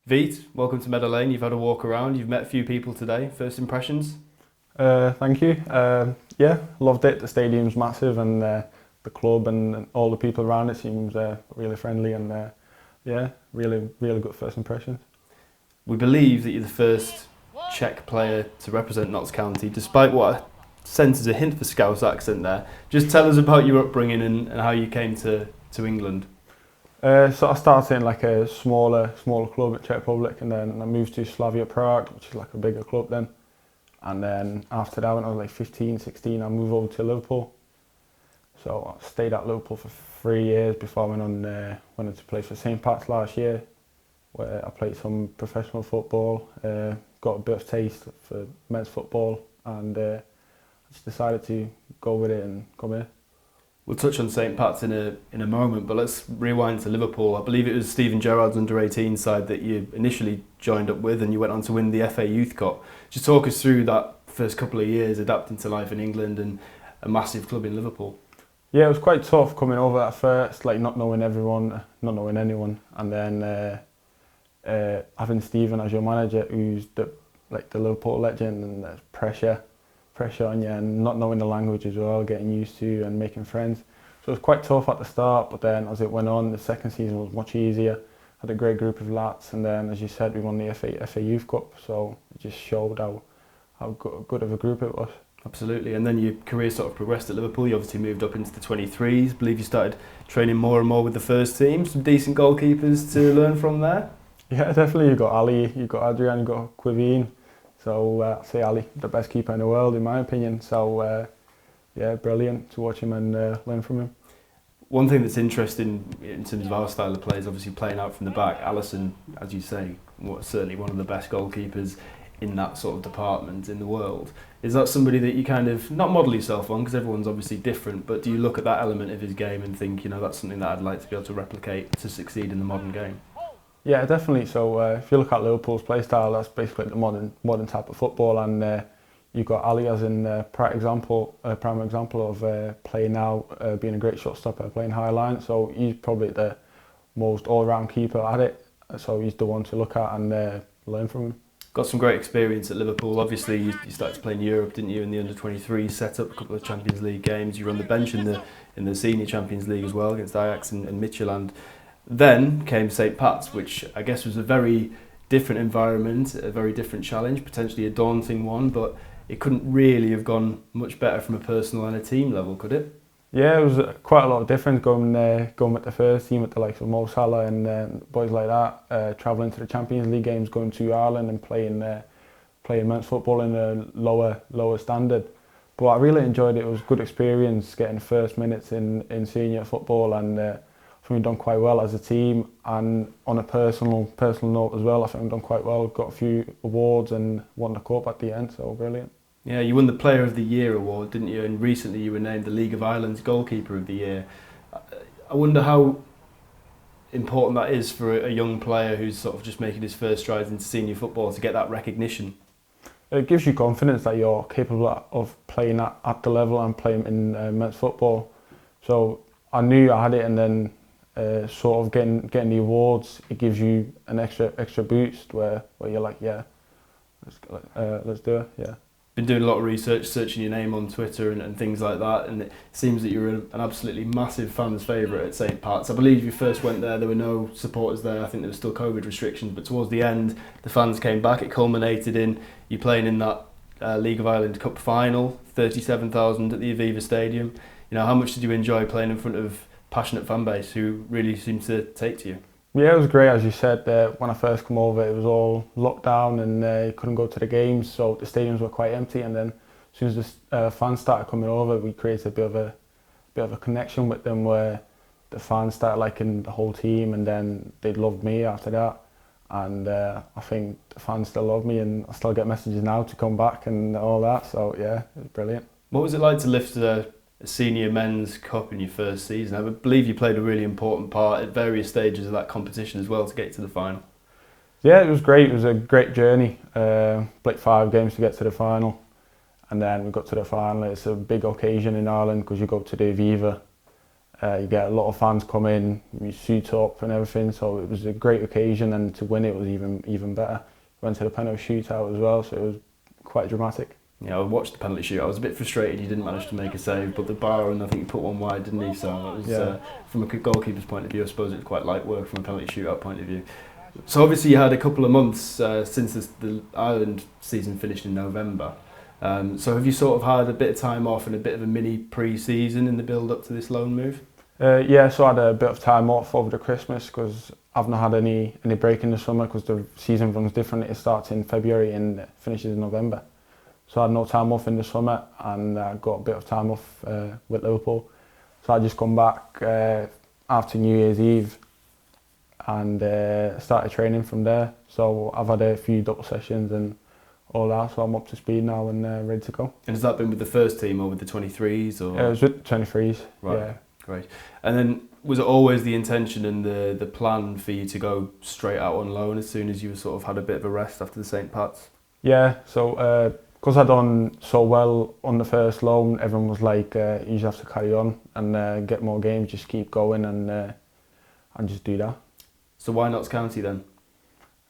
Vít, welcome to Meadow Lane. You've had a walk around, you've met a few people today. First impressions? Thank you. Yeah, loved it. The stadium's massive and the club and all the people around it seems really friendly and yeah, really good first impressions. We believe that you're the first Czech player to represent Notts County, despite what I sense as a hint for Scouse accent there. Just tell us about your upbringing and how you came to England. So I started in like a smaller club at Czech Republic, and then I moved to Slavia Prague, which is like a bigger club then. And then after that, when I was like 15, 16, I moved over to Liverpool. So I stayed at Liverpool for 3 years before I went on to play for St. Pat's last year, where I played some professional football, got a bit of taste for men's football, and I just decided to go with it and come here. We'll touch on St. Pat's in a moment, but let's rewind to Liverpool. I believe it was Steven Gerrard's under-18 side that you initially joined up with, and you went on to win the FA Youth Cup. Just talk us through that first couple of years adapting to life in England and a massive club in Liverpool. Yeah, it was quite tough coming over at first, like not knowing everyone, not knowing anyone, and then having Steven as your manager, who's the Liverpool legend, and there's pressure on you, and not knowing the language as well, getting used to and making friends. So it was quite tough at the start, but then as it went on, the second season was much easier. Had a great group of lads, and then as you said, we won the FA Youth Cup, so it just showed how good of a group it was. Absolutely, and then your career sort of progressed at Liverpool. You obviously moved up into the 23s. I believe you started training more and more with the first team. Some decent goalkeepers to learn from there. Yeah, definitely. You've got Ali, you've got Adrian, you've got Quivine. So I say Ali, the best keeper in the world in my opinion. So yeah, brilliant to watch him and learn from him. One thing that's interesting in terms of our style of play is obviously playing out from the back. Alisson, as you say, certainly one of the best goalkeepers in that sort of department in the world. Is that somebody that you kind of, not model yourself on, because everyone's obviously different, but do you look at that element of his game and think, you know, that's something that I'd like to be able to replicate to succeed in the modern game? Yeah, definitely. So if you look at Liverpool's play style, that's basically the modern type of football, and you've got Ali as in prime example of playing out, being a great shot stopper, playing high line. So he's probably the most all-round keeper at it. So he's the one to look at and learn from him. Got some great experience at Liverpool. Obviously, you started to play in Europe, didn't you? In the under-23, set up a couple of Champions League games. You were on the bench in the senior Champions League as well against Ajax and Midtjylland. Then came St. Pat's, which I guess was a very different environment, a very different challenge, potentially a daunting one, but it couldn't really have gone much better from a personal and a team level, could it? Yeah, it was quite a lot of difference going with the first team with the likes of Mo Salah and boys like that, travelling to the Champions League games, going to Ireland and playing men's football in a lower standard. But I really enjoyed it. It was a good experience getting the first minutes in senior football, and I think we've done quite well as a team, and on a personal note as well, I think we've done quite well. Got a few awards and won the cup at the end, so brilliant. Yeah, you won the Player of the Year award, didn't you? And recently you were named the League of Ireland's Goalkeeper of the Year. I wonder how important that is for a young player who's sort of just making his first strides into senior football to get that recognition. It gives you confidence that you're capable of playing at the level and playing in men's football. So I knew I had it, and then sort of getting the awards, it gives you an extra boost where you're like, yeah, let's do it, yeah. Been doing a lot of research, searching your name on Twitter and things like that, and it seems that you're an absolutely massive fan's favourite at St. Pat's. I believe you first went there were no supporters there. I think there were still COVID restrictions, but towards the end the fans came back. It culminated in you playing in that League of Ireland Cup final, 37,000 at the Aviva Stadium. You know, how much did you enjoy playing in front of passionate fan base who really seemed to take to you? Yeah, it was great. As you said, when I first come over, it was all locked down and you couldn't go to the games, so the stadiums were quite empty. And then as soon as the fans started coming over, we created a bit of a connection with them, where the fans started liking the whole team, and then they loved me after that. And I think the fans still love me, and I still get messages now to come back and all that. So yeah, it was brilliant. What was it like to lift a senior men's cup in your first season? I believe you played a really important part at various stages of that competition as well to get to the final. Yeah, it was great. It was a great journey. Played 5 games to get to the final, and then we got to the final. It's a big occasion in Ireland because you go to the Aviva, You get a lot of fans come in, you suit up and everything, so it was a great occasion, and to win it was even better. Went to the penalty shootout as well, so it was quite dramatic. Yeah, I watched the penalty shootout. I was a bit frustrated you didn't manage to make a save, but the bar, and I think you put one wide, didn't he? So that was, from a goalkeeper's point of view, I suppose it was quite light work from a penalty shootout point of view. So obviously you had a couple of months since the Ireland season finished in November. So have you sort of had a bit of time off and a bit of a mini pre-season in the build-up to this loan move? Yeah, so I had a bit of time off over the Christmas because I've not had any break in the summer because the season runs different. It starts in February and finishes in November. So I had no time off in the summer, and I got a bit of time off with Liverpool. So I just come back after New Year's Eve and started training from there. So I've had a few double sessions and all that, so I'm up to speed now and ready to go. And has that been with the first team or with the 23s? Or? It was with the 23s, right. Yeah. Great. And then was it always the intention and the plan for you to go straight out on loan as soon as you sort of had a bit of a rest after the St. Pat's? Yeah, so because I'd done so well on the first loan, everyone was like, you just have to carry on and get more games, just keep going and just do that. So why Notts County then?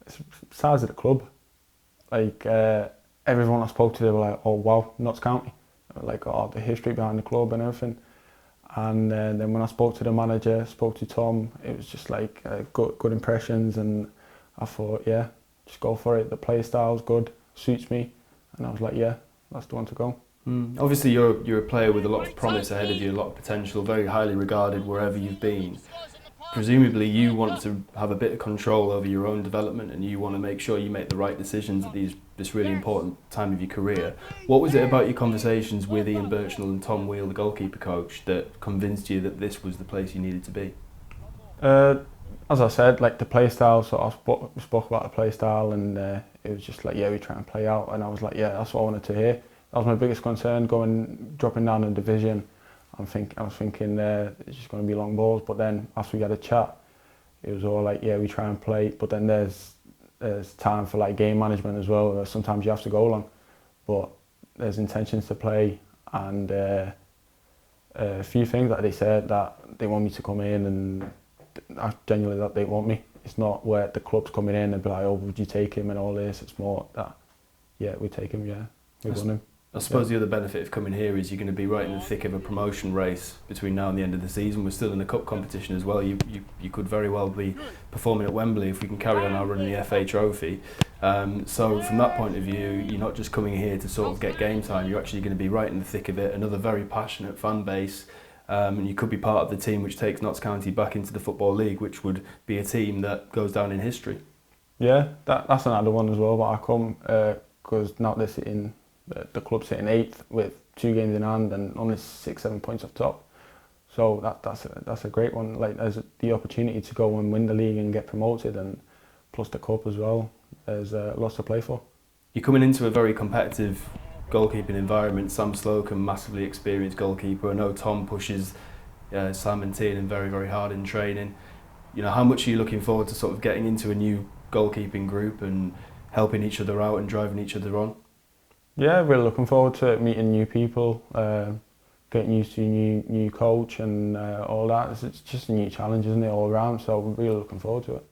It's the size of the club. Like everyone I spoke to, they were like, oh wow, Notts County. Like, oh, the history behind the club and everything. And then when I spoke to the manager, spoke to Tom, it was just like good impressions, and I thought, yeah, just go for it. The play style's good, suits me, and I was like, yeah, that's the one to go. Obviously, you're a player with a lot of promise ahead of you, a lot of potential, very highly regarded wherever you've been. Presumably, you want to have a bit of control over your own development, and you want to make sure you make the right decisions at this really important time of your career. What was it about your conversations with Ian Birchnell and Tom Wheel, the goalkeeper coach, that convinced you that this was the place you needed to be? As I said, like the play style, so I spoke about the play style, and it was just like, yeah, we try and play out, and I was like, yeah, that's what I wanted to hear. That was my biggest concern, dropping down in division. I was thinking it's just going to be long balls, but then after we had a chat, it was all like, yeah, we try and play, but then there's time for like game management as well. Sometimes you have to go long, but there's intentions to play, and a few things that they said that they want me to come in, and genuinely that they want me. It's not where the club's coming in and be like, oh, would you take him and all this. It's more that, yeah, we take him, yeah, we want him. I suppose the other benefit of coming here is you're going to be right in the thick of a promotion race between now and the end of the season. We're still in the cup competition as well. You could very well be performing at Wembley if we can carry on our run in the FA Trophy. So from that point of view, you're not just coming here to sort of get game time. You're actually going to be right in the thick of it. Another very passionate fan base, and you could be part of the team which takes Notts County back into the Football League, which would be a team that goes down in history. Yeah, that's another one as well. But I come because now they're sitting. The club's sitting 8th with 2 games in hand and only 6-7 points off top. So that's a great one. Like, there's the opportunity to go and win the league and get promoted, and plus the cup as well. There's lots to play for. You're coming into a very competitive goalkeeping environment. Sam Slocum, massively experienced goalkeeper. I know Tom pushes Simon Tiernan very, very hard in training. You know, how much are you looking forward to sort of getting into a new goalkeeping group and helping each other out and driving each other on? Yeah, really looking forward to meeting new people, getting used to a new coach and all that. It's just a new challenge, isn't it, all around, so we're really looking forward to it.